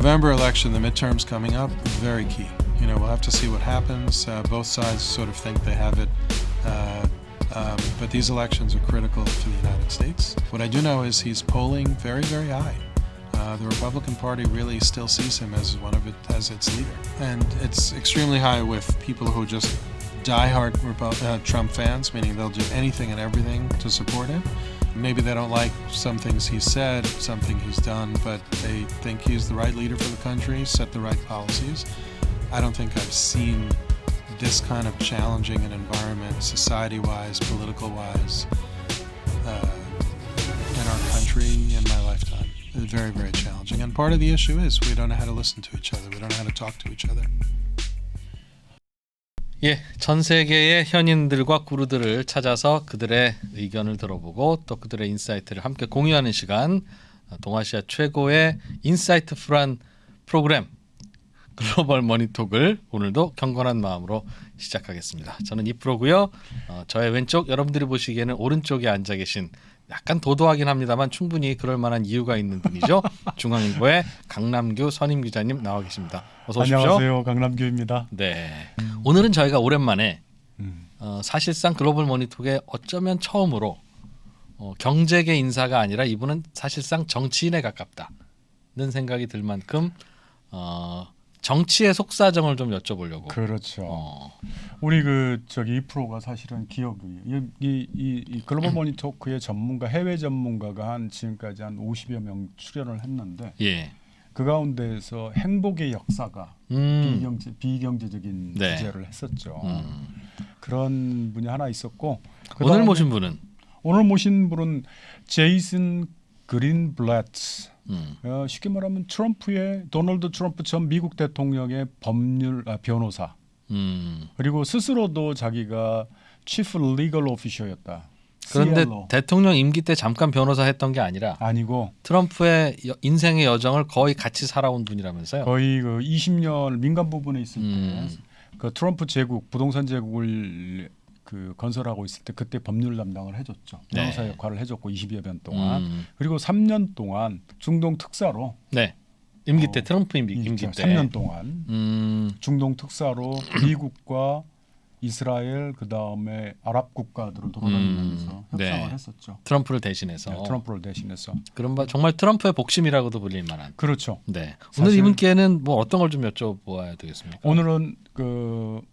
November election, the midterms coming up, very key. You know, we'll have to see what happens. Both sides sort of think they have it. But these elections are critical to the United States. What I do know is he's polling very, very high. The Republican Party really still sees him as as its leader, and it's extremely high with people who just diehard Trump fans, meaning they'll do anything and everything to support him. Maybe they don't like some things he said, something he's done, but they think he's the right leader for the country, set the right policies. I don't think I've seen this kind of challenging an environment, society-wise, political-wise, in our country in my lifetime. It's very, very challenging. And part of the issue is we don't know how to listen to each other. We don't know how to talk to each other. 예, 전 세계의 현인들과 구루들을 찾아서 그들의 의견을 들어보고 또 그들의 인사이트를 함께 공유하는 시간, 동아시아 최고의 인사이트풀한 프로그램 글로벌 머니톡을 오늘도 경건한 마음으로 시작하겠습니다. 저는 이프로고요. 저의 왼쪽, 여러분들이 보시기에는 오른쪽에 앉아 계신 약간 도도하긴 합니다만 충분히 그럴 만한 이유가 있는 분이죠. 중앙일보의 강남규 선임 기자님 나와 계십니다. 어서 오십시오. 안녕하세요. 강남규입니다. 네. 오늘은 저희가 오랜만에 사실상 글로벌 머니톡에 어쩌면 처음으로 경제계 인사가 아니라 이분은 사실상 정치인에 가깝다는 생각이 들 만큼 정치의 속사정을 좀 여쭤보려고. 그렇죠. 우리 이 프로가 사실은 기업이 이 글로벌 머니토크의 전문가, 해외 전문가가 지금까지 한 50여 명 출연을 했는데 예. 그 가운데에서 행복의 역사가 비경제적인 네. 주제를 했었죠. 그런 분이 하나 있었고 오늘 모신 분은 제이슨 그린블렛. 쉽게 말하면 도널드 트럼프 전 미국 대통령의 변호사. 그리고 스스로도 자기가 치프 리걸 오피셔였다. 그런데 CLO. 대통령 임기 때 잠깐 변호사 했던 게 아니고 트럼프의 인생의 여정을 거의 같이 살아온 분이라면서요. 거의 20년 민간 부분에 있을 때 그 트럼프 제국 부동산 제국을 건설하고 있을 때 그때 법률 담당을 해줬죠. 변호사 네. 역할을 해줬고 20여 년 동안 그리고 3년 동안 중동 특사로 네. 임기 때 트럼프 임기 때 3년 동안 중동 특사로 미국과 이스라엘 그다음에 아랍 국가들을 돌아다니면서 협상을 네. 했었죠. 트럼프를 대신해서. 네, 트럼프를 대신해서. 그런 정말 트럼프의 복심이라고도 불릴 만한. 그렇죠. 네. 오늘 이분께는 뭐 어떤 걸 좀 여쭤보아야 되겠습니까? 오늘은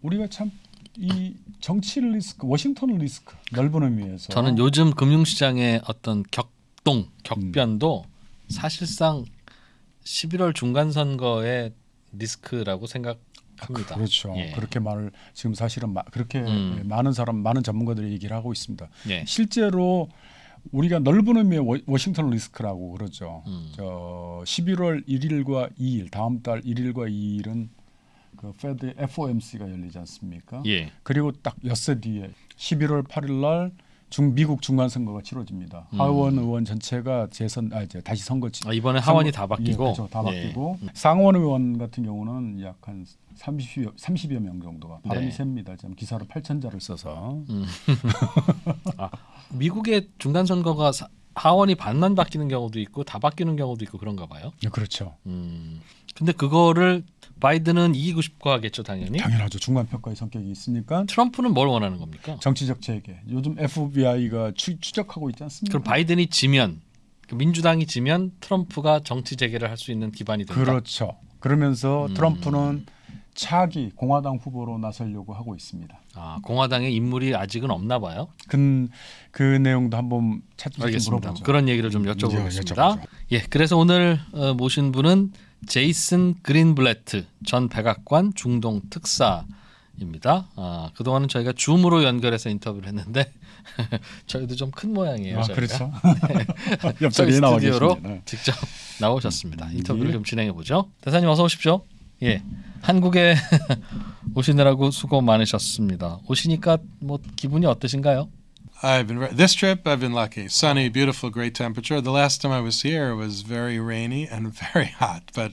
우리가 참 이 정치 리스크, 워싱턴 리스크 넓은 의미에서 저는 요즘 금융시장의 어떤 격변도 사실상 11월 중간 선거의 리스크라고 생각합니다. 그렇죠. 예. 그렇게 지금 사실은 그렇게 많은 전문가들이 얘기를 하고 있습니다. 예. 실제로 우리가 넓은 의미의 워싱턴 리스크라고 그러죠. 11월 1일과 2일, 다음 달 1일과 2일은 페드 FOMC가 열리지 않습니까? 예. 그리고 딱 엿새 뒤에 11월 8일 날 미국 중간 선거가 치러집니다. 하원 의원 전체가 다시 선거 이번에 하원이 다 바뀌고, 그렇죠. 다 바뀌고 상원 의원 같은 경우는 약 한 30여 명 정도가 발음이 셉니다. 지금 기사로 8,000자를 써서. 미국의 중간 선거가 하원이 반만 바뀌는 경우도 있고 다 바뀌는 경우도 있고 그런가 봐요. 그렇죠. 근데 그거를 바이든은 이기고 싶고 하겠죠, 당연히. 당연하죠. 중간 평가의 성격이 있으니까. 트럼프는 뭘 원하는 겁니까? 정치적 재개. 요즘 FBI가 추적하고 있지 않습니까? 그럼 바이든이 지면, 민주당이 지면 트럼프가 정치 재개를 할 수 있는 기반이 된다. 그렇죠. 그러면서 트럼프는 차기 공화당 후보로 나서려고 하고 있습니다. 공화당의 인물이 아직은 없나 봐요. 그 내용도 한번 알겠습니다. 물어보죠. 그런 얘기를 좀 여쭤보겠습니다. 여쭤보죠. 예, 그래서 오늘 모신 분은 제이슨 그린블렛 전 백악관 중동 특사입니다. 그동안은 저희가 줌으로 연결해서 인터뷰를 했는데 저희도 좀 큰 모양이에요. 그렇죠. 저희 옆자리에 나와 스튜디오로 계십니다. 직접 나오셨습니다. 인터뷰를 좀 진행해 보죠. 대사님 어서 오십시오. 예, 한국에 오시느라고 수고 많으셨습니다. 오시니까 뭐 기분이 어떠신가요? This trip I've been lucky. Sunny, beautiful, great temperature. The last time I was here was very rainy and very hot, but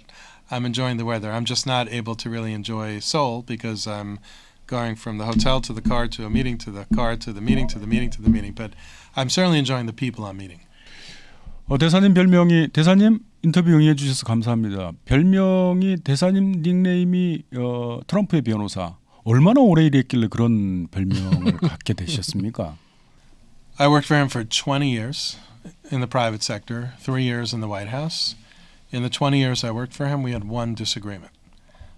I'm enjoying the weather. I'm just not able to really enjoy Seoul because I'm going from the hotel to the car to a meeting to the car to the meeting to the meeting to the meeting. But I'm certainly enjoying the people I'm meeting. 대사님 별명이 대사님 인터뷰 응해 주셔서 감사합니다. 별명이 대사님 닉네임이 트럼프의 변호사. 얼마나 오래 일했길래 그런 별명을 갖게 되셨습니까? I worked for him for 20 years in the private sector, 3 years in the White House. In the 20 years I worked for him, we had one disagreement.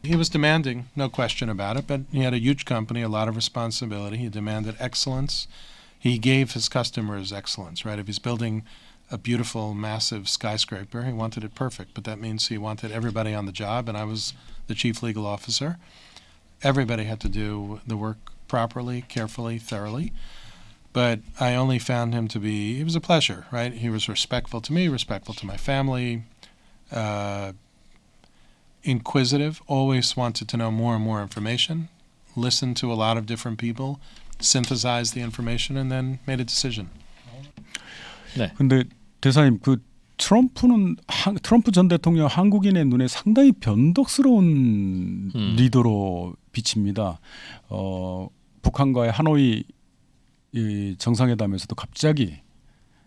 He was demanding, no question about it, but he had a huge company, a lot of responsibility. He demanded excellence. He gave his customers excellence, right? If he's building a beautiful, massive skyscraper, he wanted it perfect, but that means he wanted everybody on the job, and I was the chief legal officer. Everybody had to do the work properly, carefully, thoroughly. But I only found him to be, it was a pleasure, right? He was respectful to me, respectful to my family, inquisitive, always wanted to know more and more information, listened to a lot of different people, synthesized the information, and then made a decision. 네. 근데 대사님 그 트럼프 전 대통령 한국인의 눈에 상당히 변덕스러운 리더로 비칩니다. 북한과의 하노이 이 정상회담에서도 갑자기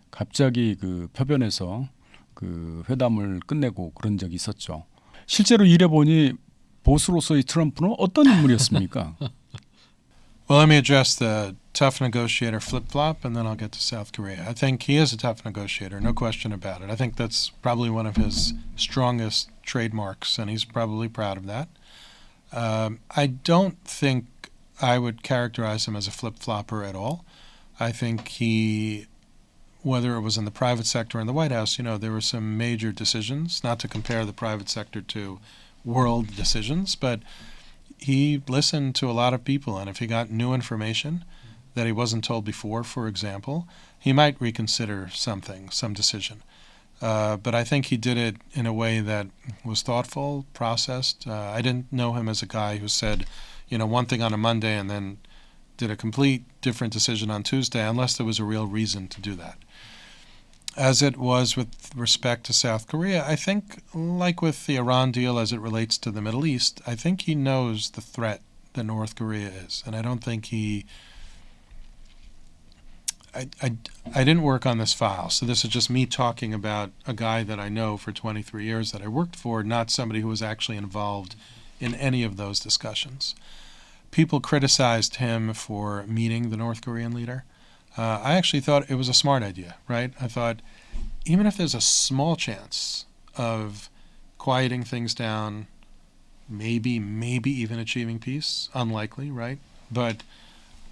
그 표변에서 그 회담을 끝내고 그런 적이 있었죠. 실제로 일해 보니 보스로서의 트럼프는 어떤 인물이었습니까? Well, let me address the tough negotiator flip-flop, and then I'll get to South Korea. I think he is a tough negotiator, no question about it. I think that's probably one of his strongest trademarks, and he's probably proud of that. I don't think I would characterize him as a flip-flopper at all. I think he, whether it was in the private sector or in the White House, there were some major decisions, not to compare the private sector to world decisions, but he listened to a lot of people, and if he got new information that he wasn't told before, for example, he might reconsider some decision. But I think he did it in a way that was thoughtful, processed. I didn't know him as a guy who said, one thing on a Monday and then did a complete different decision on Tuesday, unless there was a real reason to do that. As it was with respect to South Korea, I think, like with the Iran deal as it relates to the Middle East, I think he knows the threat that North Korea is. And I don't think I didn't work on this file, so this is just me talking about a guy that I know for 23 years that I worked for, not somebody who was actually involved in any of those discussions. People criticized him for meeting the North Korean leader. I actually thought it was a smart idea, right? I thought, even if there's a small chance of quieting things down, maybe even achieving peace, unlikely, right? But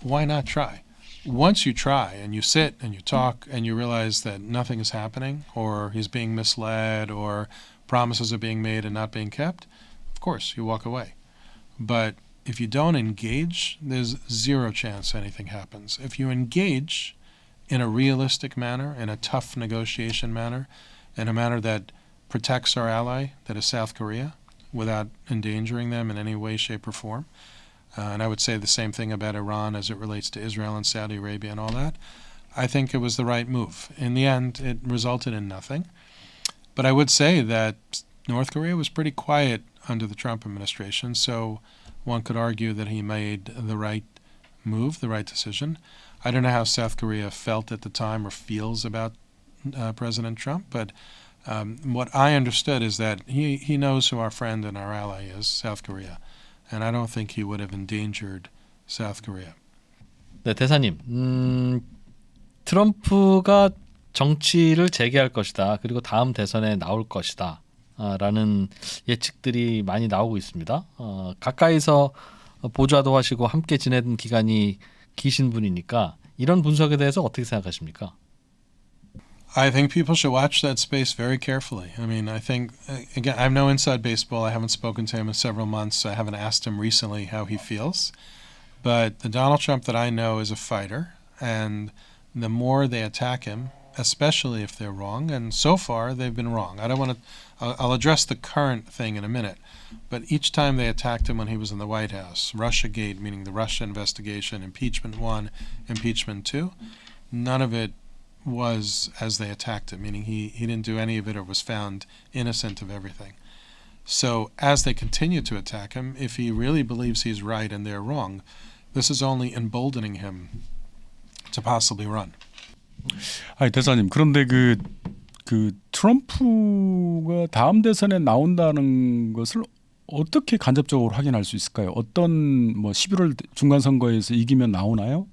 why not try? Once you try and you sit and you talk and you realize that nothing is happening, or he's being misled, or promises are being made and not being kept, of course, you walk away. But if you don't engage, there's zero chance anything happens. If you engage in a realistic manner, in a tough negotiation manner, in a manner that protects our ally, that is South Korea, without endangering them in any way, shape, or form, and I would say the same thing about Iran as it relates to Israel and Saudi Arabia and all that, I think it was the right move. In the end, it resulted in nothing. But I would say that North Korea was pretty quiet under the Trump administration, so one could argue that he made the right move, the right decision. I don't know how South Korea felt at the time or feels about President Trump, but what I understood is that he knows who our friend and our ally is, South Korea, and I don't think he would have endangered South Korea. 네, 대사님, 트럼프가 정치를 재개할 것이다. 그리고 다음 대선에 나올 것이다. 라는 예측들이 많이 나오고 있습니다. 가까이서 보좌도 하시고 함께 지내던 기간이 기신 분이니까 이런 분석에 대해서 어떻게 생각하십니까? I think people should watch that space very carefully. I mean, I think, again, I have no inside baseball. I haven't spoken to him in several months. I haven't asked him recently how he feels. But the Donald Trump that I know is a fighter, and the more they attack him, especially if they're wrong, and so far they've been wrong. I'll address the current thing in a minute, but each time they attacked him when he was in the White House, Russiagate, meaning the Russia investigation, impeachment 1, impeachment 2, none of it was as they attacked him, meaning he didn't do any of it or was found innocent of everything. So as they continue to attack him, if he really believes he's right and they're wrong, this is only emboldening him to possibly run. 아니 대사님, 그런데 그 그 트럼프가 다음 대선에 나온다는 것을 어떻게 간접적으로 확인할 수 있을까요? 어떤 뭐 11월 중간 선거에서 이기면 나오나요?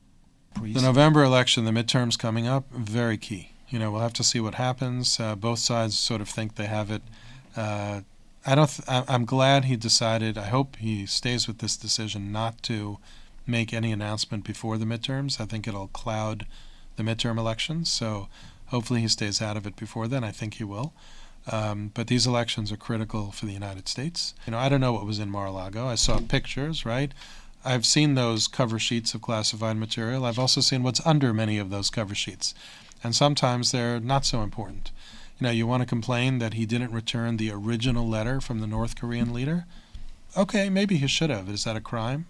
The November election, the midterms coming up, very key. We'll have to see what happens. Both sides sort of think they have it. I'm glad he decided. I hope he stays with this decision not to make any announcement before the midterms. I think it'll cloud the midterm elections. So hopefully he stays out of it before then. I think he will. But these elections are critical for the United States. I don't know what was in Mar-a-Lago. I saw pictures, right? I've seen those cover sheets of classified material. I've also seen what's under many of those cover sheets. And sometimes they're not so important. You want to complain that he didn't return the original letter from the North Korean leader? Okay, maybe he should have. Is that a crime?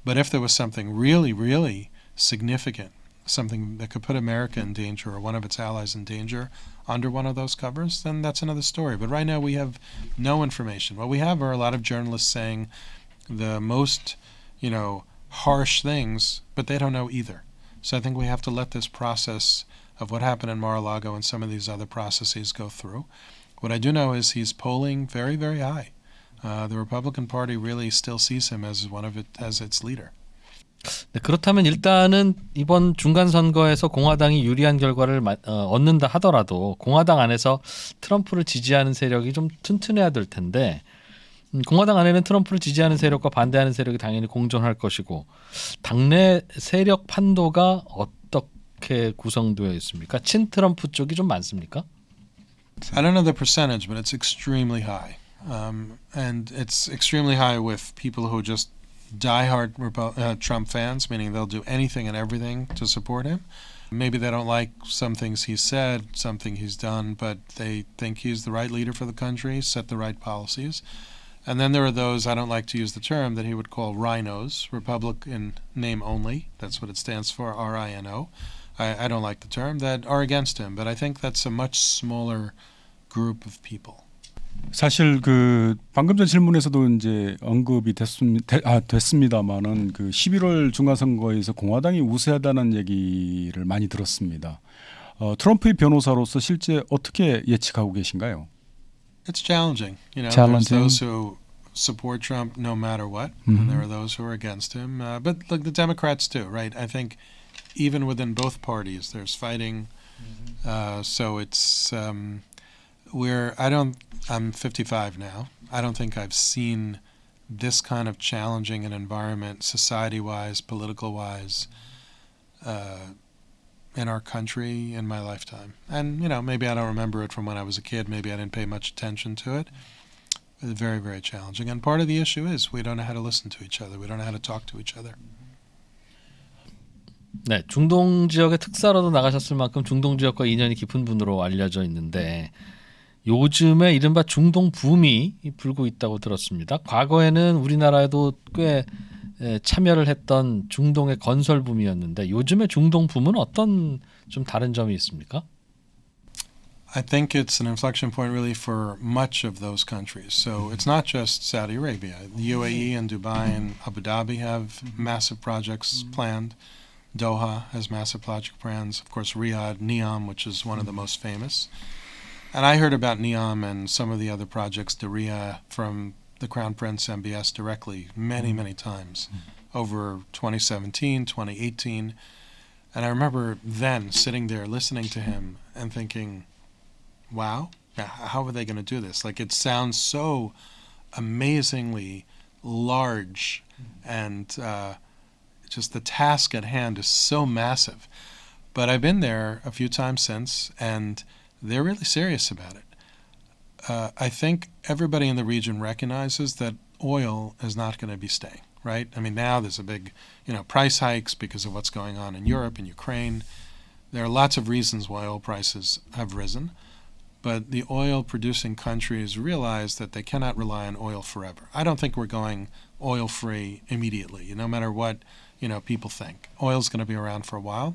But if there was something really, really significant, something that could put America in danger or one of its allies in danger under one of those covers, then that's another story. But right now we have no information. What we have are a lot of journalists saying the most, harsh things, but they don't know either. So I think we have to let this process of what happened in Mar-a-Lago and some of these other processes go through. What I do know is he's polling very, very high. The Republican Party really still sees him as as its leader. 네, 그렇다면 일단은 이번 중간 선거에서 공화당이 유리한 결과를 얻는다 하더라도 공화당 안에서 트럼프를 지지하는 세력이 좀 튼튼해야 될 텐데 공화당 안에는 트럼프를 지지하는 세력과 반대하는 세력이 당연히 공존할 것이고 당내 세력 판도가 어떻게 구성되어 있습니까? 친트럼프 쪽이 좀 많습니까? I don't know the percentage, but it's extremely high. And it's extremely high with people who just diehard Trump fans, meaning they'll do anything and everything to support him. Maybe they don't like some things he's said, something he's done, but they think he's the right leader for the country, set the right policies. And then there are those, I don't like to use the term, that he would call rhinos, Republic in name only. That's what it stands for, R-I-N-O. I don't like the term, that are against him. But I think that's a much smaller group of people. 사실 그 방금 전 질문에서도 이제 언급이 됐습니다만은 그 11월 중간 선거에서 공화당이 우세하다는 얘기를 많이 들었습니다. 트럼프의 변호사로서 실제 어떻게 예측하고 계신가요? It's challenging. Challenging. There's those who support Trump no matter what, and there are those who are against him. But look, the Democrats too, right? I think even within both parties, there's fighting. So it's I'm 55 now. I don't think I've seen this kind of challenging an environment, society-wise, political-wise, in our country in my lifetime. And, maybe I don't remember it from when I was a kid. Maybe I didn't pay much attention to it. It's very, very challenging. And part of the issue is we don't know how to listen to each other. We don't know how to talk to each other. 네, 중동 지역의 특사로도 나가셨을 만큼 중동 지역과 인연이 깊은 분으로 알려져 있는데 요즘에 이른바 중동 붐이 불고 있다고 들었습니다. 과거에는 우리나라에도 꽤 참여를 했던 중동의 건설 붐이었는데 요즘에 중동 붐은 어떤 좀 다른 점이 있습니까? I think it's an inflection point really for much of those countries. So it's not just Saudi Arabia. The UAE and Dubai and Abu Dhabi have massive projects planned. Doha has massive project plans. Of course, Riyadh, Neom, which is one of the most famous. And I heard about Neom and some of the other projects, Diriyah, from the Crown Prince MBS directly many, many times over 2017, 2018. And I remember then sitting there listening to him and thinking, wow, how are they going to do this? Like, it sounds so amazingly large, and just the task at hand is so massive. But I've been there a few times since, and they're really serious about it. I think everybody in the region recognizes that oil is not going to be staying, right? I mean, now there's a big, price hikes because of what's going on in Europe and Ukraine. There are lots of reasons why oil prices have risen, but the oil-producing countries realize that they cannot rely on oil forever. I don't think we're going oil-free immediately, no matter what, people think. Oil's going to be around for a while,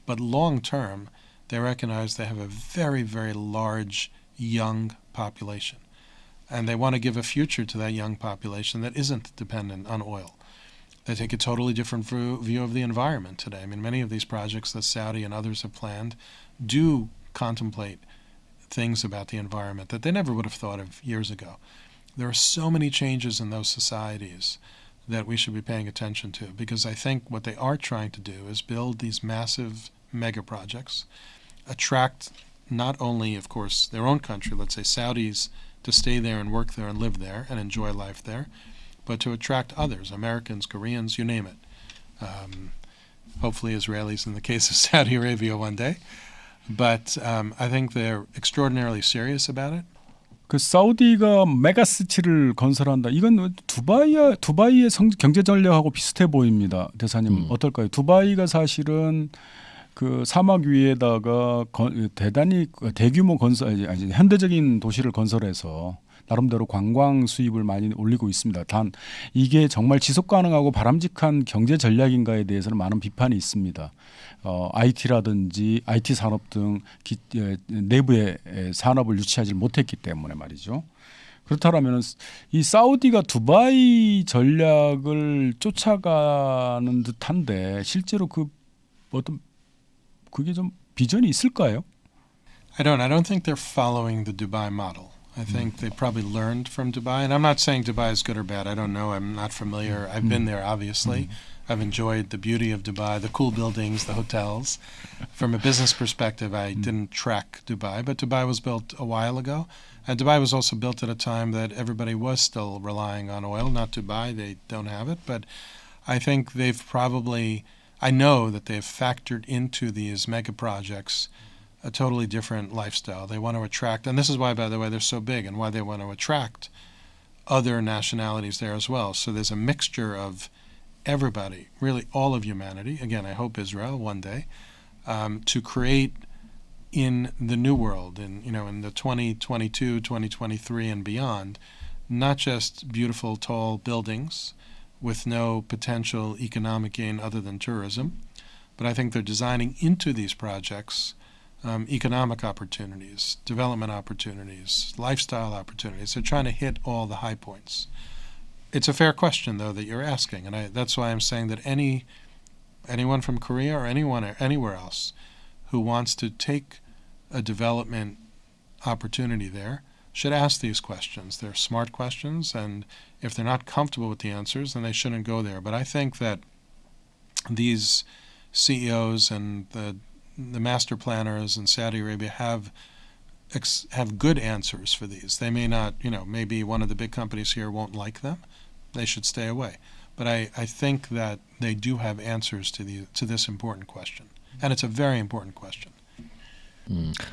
but long-term, they recognize they have a very, very large young population. And they want to give a future to that young population that isn't dependent on oil. They take a totally different view of the environment today. I mean, many of these projects that Saudi and others have planned do contemplate things about the environment that they never would have thought of years ago. There are so many changes in those societies that we should be paying attention to, because I think what they are trying to do is build these massive mega projects, attract not only, of course, their own country, let's say Saudis, to stay there and work there and live there and enjoy life there, but to attract others, Americans, Koreans, you name it. Hopefully Israelis in the case of Saudi Arabia one day. But I think they're extraordinarily serious about it. 그 사우디가 메가시티를 건설한다. 이건 두바이의 경제 전략하고 비슷해 보입니다. 대사님 어떨까요? 두바이가 사실은 그 사막 위에다가 대단히 대규모 건설, 아니, 현대적인 도시를 건설해서 나름대로 관광 수입을 많이 올리고 있습니다. 단 이게 정말 지속 가능하고 바람직한 경제 전략인가에 대해서는 많은 비판이 있습니다. IT라든지 IT 산업 등 내부의 산업을 유치하지 못했기 때문에 말이죠. 그렇다면 이 사우디가 두바이 전략을 쫓아가는 듯한데 실제로 그 어떤 그게 좀 비전이 있을까요? I don't think they're following the Dubai model. I think they probably learned from Dubai. And I'm not saying Dubai is good or bad. I don't know. I'm not familiar. I've been there, obviously. I've enjoyed the beauty of Dubai, the cool buildings, the hotels. From a business perspective, I didn't track Dubai, but Dubai was built a while ago. And Dubai was also built at a time that everybody was still relying on oil. Not Dubai, they don't have it. But I think they've probably, I know that they've factored into these mega projects a totally different lifestyle. They want to attract, and this is why, by the way, they're so big and why they want to attract other nationalities there as well. So there's a mixture of everybody, really all of humanity. Again, I hope Israel one day, to create in the new world, in the 2022, 2023 and beyond, not just beautiful tall buildings with no potential economic gain other than tourism, but I think they're designing into these projects economic opportunities, development opportunities, lifestyle opportunities. They're trying to hit all the high points. It's a fair question, though, that you're asking, and that's why I'm saying that anyone from Korea or anyone anywhere else who wants to take a development opportunity there should ask these questions. They're smart questions, and if they're not comfortable with the answers, then they shouldn't go there. But I think that these CEOs and the master planners in Saudi Arabia have good answers for these. They may not, maybe one of the big companies here won't like them. They should stay away. But I think that they do have answers to this important question. And it's a very important question.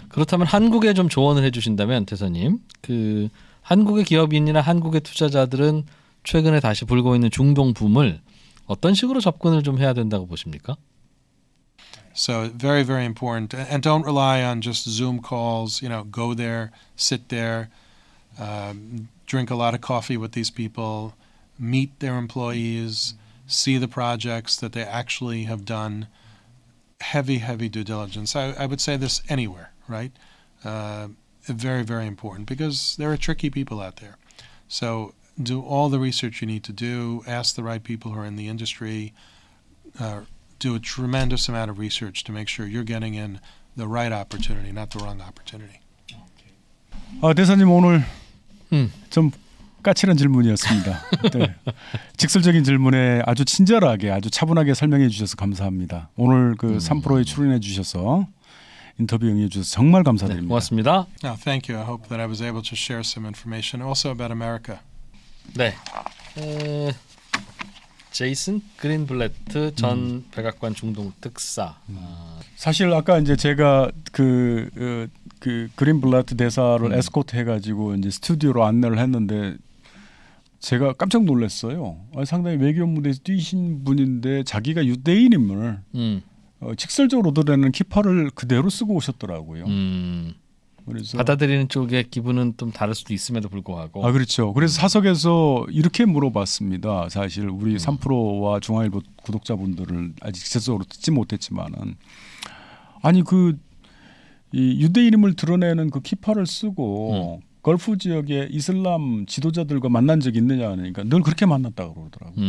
그렇다면 한국에 좀 조언을 해주신다면 대사님, 그 한국의 기업인이나 한국의 투자자들은 최근에 다시 불고 있는 중동 붐을 어떤 식으로 접근을 좀 해야 된다고 보십니까? So very, very important. And don't rely on just Zoom calls. Go there, sit there, drink a lot of coffee with these people, meet their employees, see the projects that they actually have done. Heavy, heavy due diligence. I would say this anywhere, right? Very, very important because there are tricky people out there. So do all the research you need to do, ask the right people who are in the industry, do a tremendous amount of research to make sure you're getting in the right opportunity, not the wrong opportunity. 대사님 오늘 좀 까칠한 질문이었습니다. 네. 직설적인 질문에 아주 친절하게, 아주 차분하게 설명해 주셔서 감사합니다. 오늘 그 3프로에 출연해 주셔서 인터뷰 응해 주셔서 정말 감사드립니다. 네, 고맙습니다. No, thank you. I hope that I was able to share some information also about America. 네. 제이슨 그린블레트 전 백악관 중동 특사. 사실 아까 이제 제가 그 그린블레트 대사를 에스코트 해가지고 이제 스튜디오로 안내를 했는데 제가 깜짝 놀랐어요. 상당히 외교 무대에서 뛰신 분인데 자기가 유대인임을 직설적으로 드러내는 키파를 그대로 쓰고 오셨더라고요. 그래서 받아들이는 쪽의 기분은 좀 다를 수도 있음에도 불구하고. 그렇죠. 그래서 사석에서 이렇게 물어봤습니다. 사실 우리 3프로와 중앙일보 구독자분들을 아직 직접적으로 듣지 못했지만은 아니 이 유대인임을 드러내는 그 키파를 쓰고 걸프 지역의 이슬람 지도자들과 만난 적이 있느냐 하니까 늘 그렇게 만났다고 그러더라고요.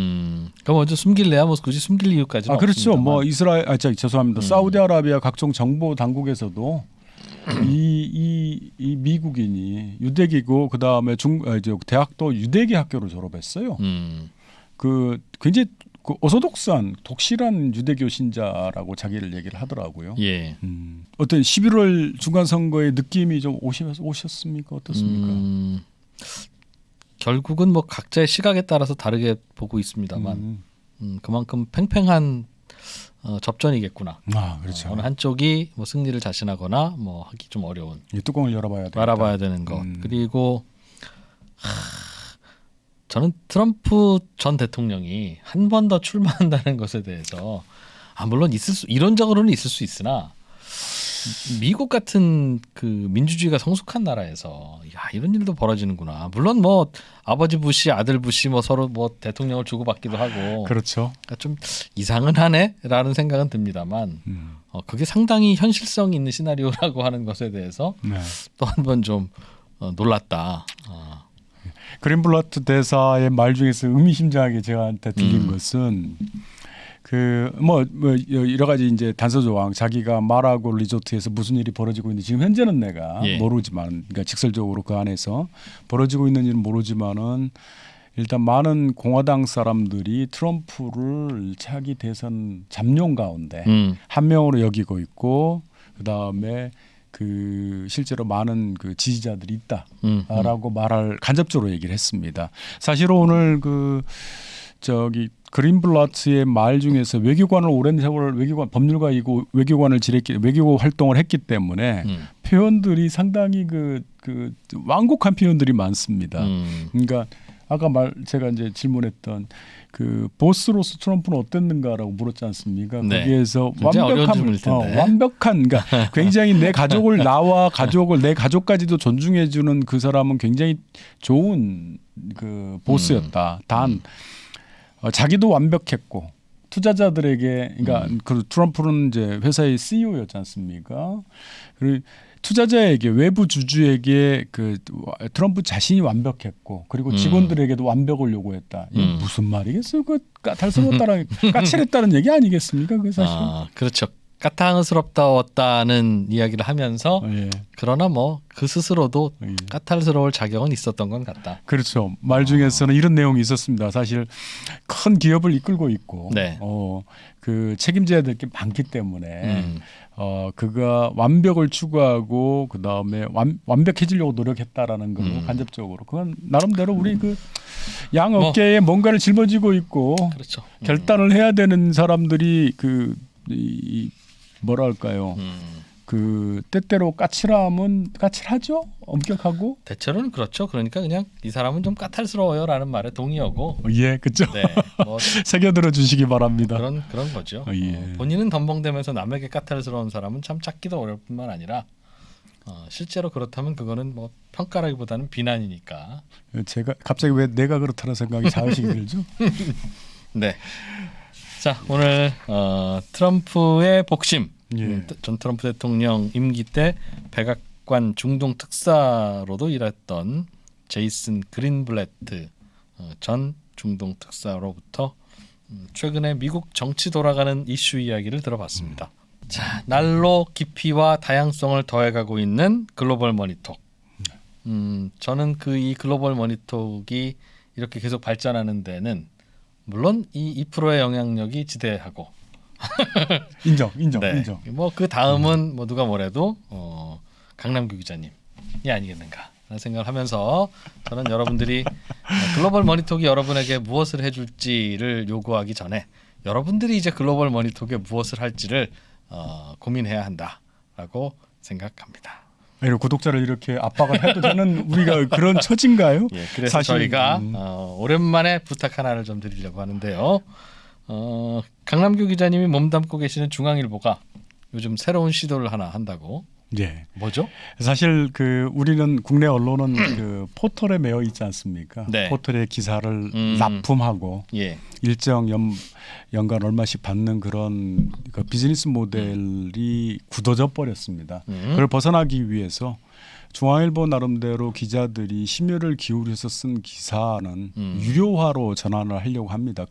그럼 먼저 숨길래야 뭐 굳이 숨길 이유까지는 그렇죠. 없습니다만. 뭐 죄송합니다. 사우디아라비아 각종 정보 당국에서도 이 미국인이 유대기고 그 다음에 대학도 유대계 학교를 졸업했어요. 그 굉장히 그 오소독스한 독실한 유대교 신자라고 자기를 얘기를 하더라고요. 예. 어떤 11월 중간 선거의 느낌이 좀 오셨습니까? 어떻습니까? 결국은 뭐 각자의 시각에 따라서 다르게 보고 있습니다만 그만큼 팽팽한 접전이겠구나. 아, 그렇죠. 어느 한쪽이 뭐 승리를 자신하거나 뭐 하기 좀 어려운. 이 뚜껑을 열어봐야 되겠다. 알아봐야 되는 것. 그리고 저는 트럼프 전 대통령이 한 번 더 출마한다는 것에 대해서 물론 이론적으로는 있을 수 있으나 미국 같은 그 민주주의가 성숙한 나라에서 이런 일도 벌어지는구나. 물론 뭐 아버지 부시, 아들 부시 뭐 서로 뭐 대통령을 주고받기도 하고. 그렇죠. 그러니까 좀 이상은 하네라는 생각은 듭니다만 그게 상당히 현실성 있는 시나리오라고 하는 것에 대해서 네. 또 한 번 좀 놀랐다. 그린블라트 대사의 말 중에서 의미심장하게 저한테 들린 것은 그 뭐 여러 가지 이제 단서 조항 자기가 말하고 리조트에서 무슨 일이 벌어지고 있는지 지금 현재는 내가 모르지만 그러니까 직설적으로 그 안에서 벌어지고 있는지는 모르지만은 일단 많은 공화당 사람들이 트럼프를 차기 대선 잠룡 가운데 한 명으로 여기고 있고 그 다음에 그 실제로 많은 그 지지자들이 있다라고 말할 간접적으로 얘기를 했습니다. 사실 오늘 그 그린블라트의 말 중에서 외교관을 오랜 세월 법률가이고 외교관을 지냈기 외교 활동을 했기 때문에 표현들이 상당히 그 완곡한 표현들이 많습니다. 그러니까 아까 제가 이제 질문했던 그 보스로서 트럼프는 어땠는가라고 물었지 않습니까? 네. 거기에서 완벽한 그러니까 굉장히 내 가족을 나와 가족을 내 가족까지도 존중해주는 그 사람은 굉장히 좋은 그 보스였다. 단 자기도 완벽했고 투자자들에게 그러니까 그 트럼프는 이제 회사의 CEO였지 않습니까? 그리고 투자자에게 외부 주주에게 그 트럼프 자신이 완벽했고 그리고 직원들에게도 완벽을 요구했다. 이게 무슨 말이겠어요? 그 까탈스러웠다는 까칠했다는 얘기 아니겠습니까? 그 사실. 그렇죠. 까탈스럽다는 이야기를 하면서 그러나 뭐 그 스스로도 까탈스러울 자격은 있었던 건 같다. 그렇죠. 말 중에서는 이런 내용이 있었습니다. 사실 큰 기업을 이끌고 있고 그 책임져야 될 게 많기 때문에 그가 완벽을 추구하고 그 다음에 완벽해지려고 노력했다라는 걸로 간접적으로 그건 나름대로 우리 그 양 어깨에 뭔가를 짊어지고 있고 그렇죠. 결단을 해야 되는 사람들이 뭐랄까요? 그 때때로 까칠하죠? 엄격하고? 대체로는 그렇죠. 그러니까 그냥 이 사람은 좀 까탈스러워요라는 말에 동의하고. 예, 그렇죠. 네, 뭐 새겨들어 주시기 바랍니다. 그런 거죠. 본인은 덤벙대면서 남에게 까탈스러운 사람은 참 찾기도 어려울 뿐만 아니라 실제로 그렇다면 그거는 뭐 평가라기보다는 비난이니까. 제가 갑자기 왜 내가 그렇다는 생각이 자의식이 들죠? 네. 자, 오늘 트럼프의 복심. 전 트럼프 대통령 임기 때 백악관 중동 특사로도 일했던 제이슨 그린블래트 전 중동 특사로부터 최근에 미국 정치 돌아가는 이슈 이야기를 들어봤습니다. 자, 날로 깊이와 다양성을 더해가고 있는 글로벌 머니톡. 저는 이 글로벌 머니톡이 이렇게 계속 발전하는 데는 물론 이 2%의 영향력이 지대하고 인정. 뭐 그 다음은 뭐 누가 뭐래도 강남규 기자님이 아니겠는가 라는 생각을 하면서 저는 여러분들이 글로벌 머니톡이 여러분에게 무엇을 해줄지를 요구하기 전에 여러분들이 이제 글로벌 머니톡에 무엇을 할지를 고민해야 한다라고 생각합니다. 구독자를 이렇게 압박을 해도 되는 우리가 그런 처진가요? 그래서 사실, 저희가 오랜만에 부탁 하나를 좀 드리려고 하는데요. 강남규 기자님이 몸담고 계시는 중앙일보가 요즘 새로운 시도를 하나 한다고. 뭐죠? 사실 우리는 국내 언론은 그 포털에 매여 있지 않습니까? 포털에 기사를 납품하고 일정 연간 얼마씩 받는 그런 그 비즈니스 모델이 굳어져 버렸습니다. 그걸 벗어나기 위해서 중앙일보 나름대로 기자들이 심혈을 기울여서 쓴 기사는 유료화로 전환을 하려고 합니다.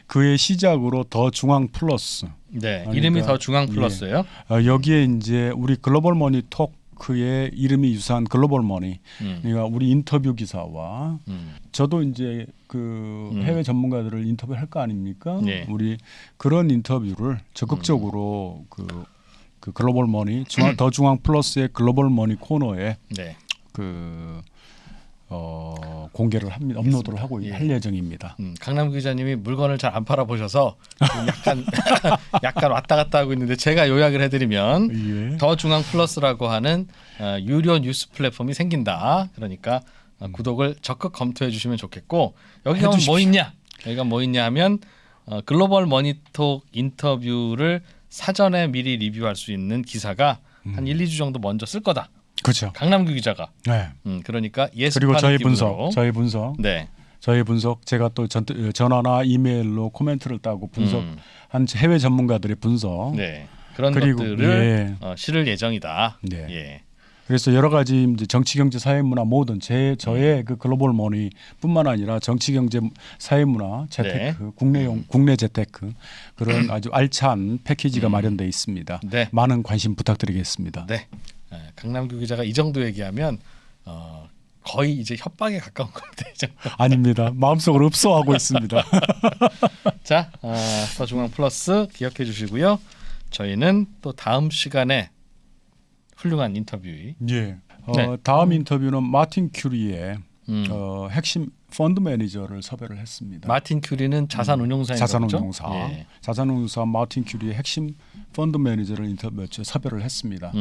그의 시작으로 더 중앙 플러스. 네, 그러니까, 이름이 더 중앙 플러스예요. 여기에 이제 우리 글로벌 머니 토크의 이름이 유사한 글로벌 머니. 그러니까 우리 인터뷰 기사와 저도 이제 그 해외 전문가들을 인터뷰할 거 아닙니까? 네. 우리 그런 인터뷰를 적극적으로 그 글로벌 머니 더 중앙 플러스의 글로벌 머니 코너에 네. 공개를 합니다. 업로드를 하고 예. 할 예정입니다. 강남 기자님이 물건을 잘 안 팔아 보셔서 약간 왔다 갔다 하고 있는데 제가 요약을 해드리면 예. 더 중앙 플러스라고 하는 유료 뉴스 플랫폼이 생긴다. 그러니까 구독을 적극 검토해 주시면 좋겠고 여기 가면 뭐 있냐? 여기가 뭐 있냐 하면 글로벌 머니톡 인터뷰를 사전에 미리 리뷰할 수 있는 기사가 한 1, 2주 정도 먼저 쓸 거다. 그렇죠. 강남규 기자가. 네. 그러니까 그리고 저희 기분으로. 분석 제가 또 전화나 이메일로 코멘트를 따고 분석한 해외 전문가들의 분석. 네. 그런 그리고, 것들을 실을 예정이다. 네. 예. 그래서 여러 가지 이제 정치, 경제, 사회, 문화 모든 저의 그 글로벌 머니뿐만 아니라 정치, 경제, 사회, 문화, 재테크, 국내 재테크 그런 아주 알찬 패키지가 마련돼 있습니다. 네. 많은 관심 부탁드리겠습니다. 네. 강남규 기자가 이 정도 얘기하면 거의 이제 협박에 가까운 겁니다. 아닙니다. 마음속으로 흡수하고 있습니다. 자, 더 중앙 플러스 기억해 주시고요. 저희는 또 다음 시간에 훌륭한 인터뷰. 예. 네. 다음 인터뷰는 마틴 큐리의 핵심 펀드 매니저를 섭외를 했습니다. 마틴 큐리는 자산운용사인가요? 자산운용사. 예. 자산운용사 마틴 큐리의 핵심 펀드 매니저를 섭외를 했습니다.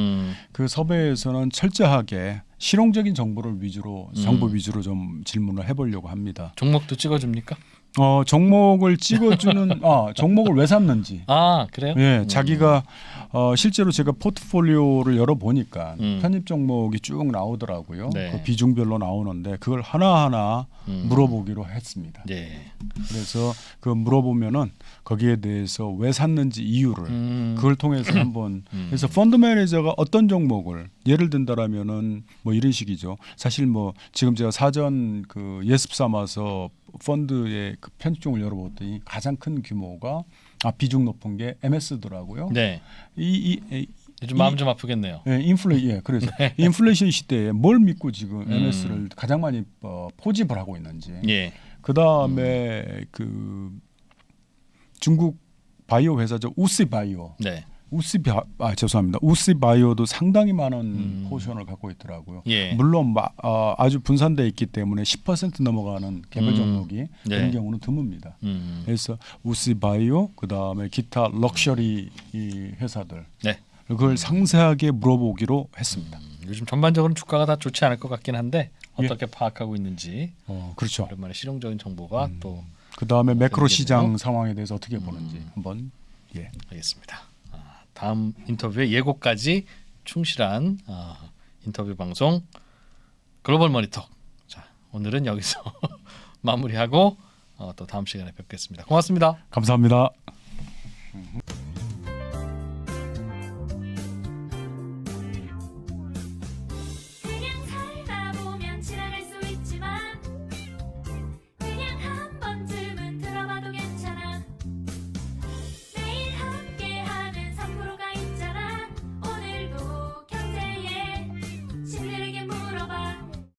그 섭외에서는 철저하게 실용적인 정보를 위주로 정보 위주로 좀 질문을 해보려고 합니다. 종목도 찍어줍니까? 종목을 찍어주는 종목을 왜 샀는지. 그래요? 예, 자기가 실제로 제가 포트폴리오를 열어 보니까 편입 종목이 쭉 나오더라고요. 네. 그 비중별로 나오는데 그걸 하나하나 물어보기로 했습니다. 네. 그래서 그 물어보면은 거기에 대해서 왜 샀는지 이유를 그걸 통해서 한번 그래서 펀드 매니저가 어떤 종목을 예를 든다라면은 뭐 이런 식이죠. 사실 뭐 지금 제가 사전 그 예습 삼아서 펀드의 그 편집종을 열어봤더니 가장 큰 규모가 비중 높은 게 MS더라고요. 네. 요즘 마음 좀 아프겠네요. 그래서 인플레이션 시대에 뭘 믿고 지금 MS를 가장 많이 포집을 하고 있는지. 예. 그 다음에 그 중국 바이오 회사죠 우시 바이오. 네. 우시 바이오도 상당히 많은 포션을 갖고 있더라고요. 예. 물론 아주 분산돼 있기 때문에 10% 넘어가는 개별 종목이 그런 경우는 드뭅니다. 그래서 우시 바이오 그다음에 기타 럭셔리 이 회사들 네. 그걸 상세하게 물어보기로 했습니다. 요즘 전반적으로 주가가 다 좋지 않을 것 같긴 한데 어떻게 파악하고 있는지 그렇죠. 오랜만에 실용적인 정보가 또 그다음에 매크로 시장 상황에 대해서 어떻게 보는지 한번 알겠습니다. 다음 인터뷰의 예고까지 충실한 인터뷰 방송 글로벌 머니톡. 자, 오늘은 여기서 마무리하고 또 다음 시간에 뵙겠습니다. 고맙습니다. 감사합니다.